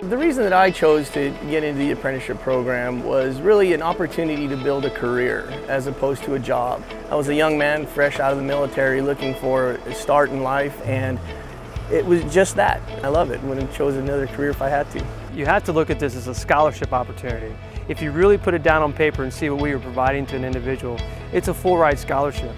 The reason that I chose to get into the apprenticeship program was really an opportunity to build a career as opposed to a job. I was a young man fresh out of the military looking for a start in life, and it was just that. I love it. Would have chose another career if I had to. You have to look at this as a scholarship opportunity. If you really put it down on paper and see what we are providing to an individual, it's a full-ride scholarship.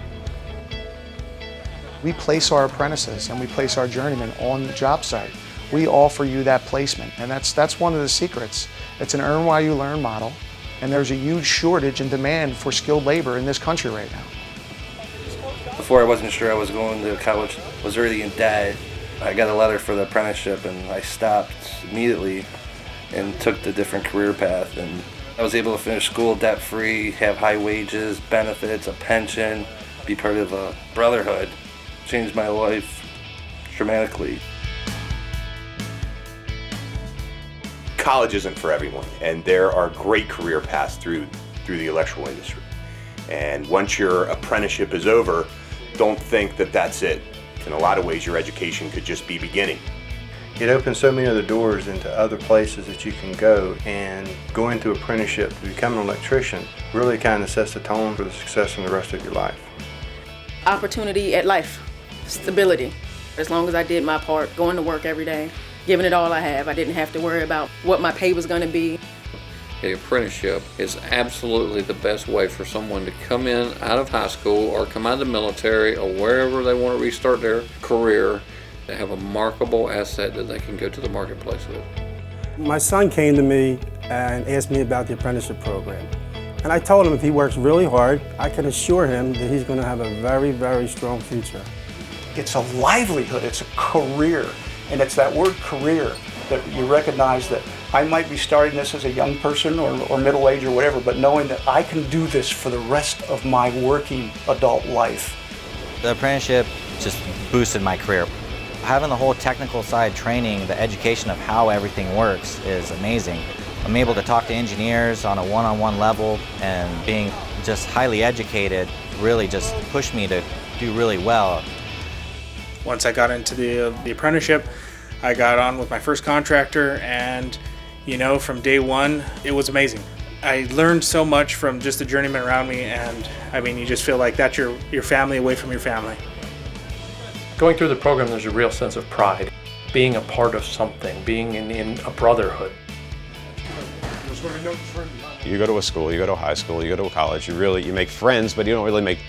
We place our apprentices and we place our journeymen on the job site. We offer you that placement, and that's one of the secrets. It's an earn while you learn model, and there's a huge shortage and demand for skilled labor in this country right now. Before I wasn't sure I was going to college, was already in debt. I got a letter for the apprenticeship and I stopped immediately and took the different career path, and I was able to finish school debt-free, have high wages, benefits, a pension, be part of a Brotherhood. Changed my life dramatically. College isn't for everyone, and there are great career paths through the electrical industry. And once your apprenticeship is over, don't think that that's it. In a lot of ways, your education could just be beginning. It opens so many other doors into other places that you can go, and going through apprenticeship to become an electrician really kind of sets the tone for the success in the rest of your life. Opportunity at life, stability. As long as I did my part, going to work every day, giving it all I have, I didn't have to worry about what my pay was going to be. The apprenticeship is absolutely the best way for someone to come in out of high school or come out of the military or wherever they want to restart their career, to have a marketable asset that they can go to the marketplace with. My son came to me and asked me about the apprenticeship program. And I told him if he works really hard, I can assure him that he's going to have a very, very strong future. It's a livelihood, it's a career, and it's that word career that you recognize that I might be starting this as a young person or middle age or whatever, but knowing that I can do this for the rest of my working adult life. The apprenticeship just boosted my career. Having the whole technical side training, the education of how everything works is amazing. I'm able to talk to engineers on a one-on-one level, and being just highly educated really just pushed me to do really well. Once I got into the apprenticeship, I got on with my first contractor, and from day one, it was amazing. I learned so much from just the journeymen around me, and you just feel like that's your family away from your family. Going through the program, there's a real sense of pride. Being a part of something, being in a brotherhood. You go to a school, you go to a high school, you go to a college, you make friends, but you don't really make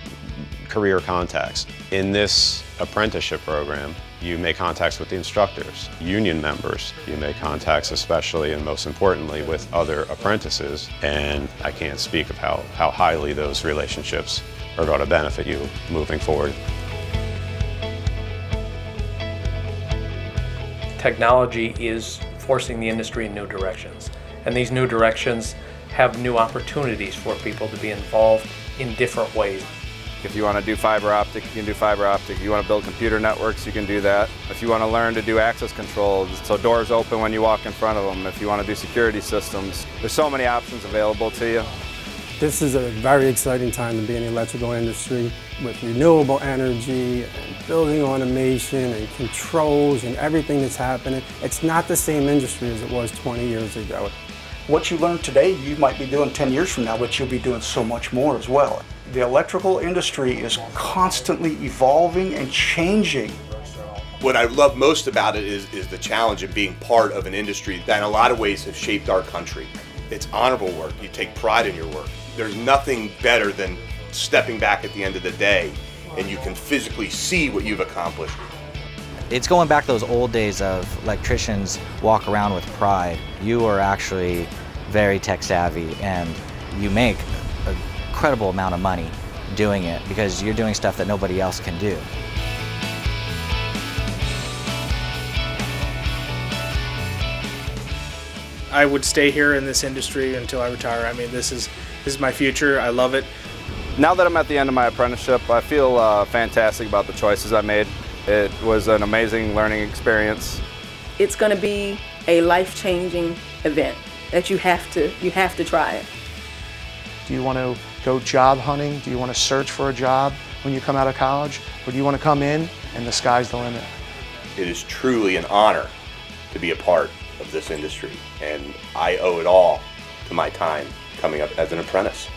career contacts. In this apprenticeship program, you make contacts with the instructors, union members. You make contacts especially and most importantly with other apprentices, and I can't speak of how highly those relationships are going to benefit you moving forward. Technology is forcing the industry in new directions, and these new directions have new opportunities for people to be involved in different ways. If you want to do fiber optic, you can do fiber optic. If you want to build computer networks, you can do that. If you want to learn to do access control, so doors open when you walk in front of them. If you want to do security systems, there's so many options available to you. This is a very exciting time to be in the electrical industry with renewable energy and building automation and controls and everything that's happening. It's not the same industry as it was 20 years ago. What you learn today, you might be doing 10 years from now, but you'll be doing so much more as well. The electrical industry is constantly evolving and changing. What I love most about it is the challenge of being part of an industry that in a lot of ways has shaped our country. It's honorable work. You take pride in your work. There's nothing better than stepping back at the end of the day and you can physically see what you've accomplished. It's going back to those old days of electricians walk around with pride. You are actually very tech savvy, and you make an incredible amount of money doing it because you're doing stuff that nobody else can do. I would stay here in this industry until I retire. This is my future. I love it. Now that I'm at the end of my apprenticeship, I feel fantastic about the choices I made. It was an amazing learning experience. It's going to be a life-changing event that you have to try it. Do you want to go job hunting? Do you want to search for a job when you come out of college? Or do you want to come in and the sky's the limit? It is truly an honor to be a part of this industry, and I owe it all to my time coming up as an apprentice.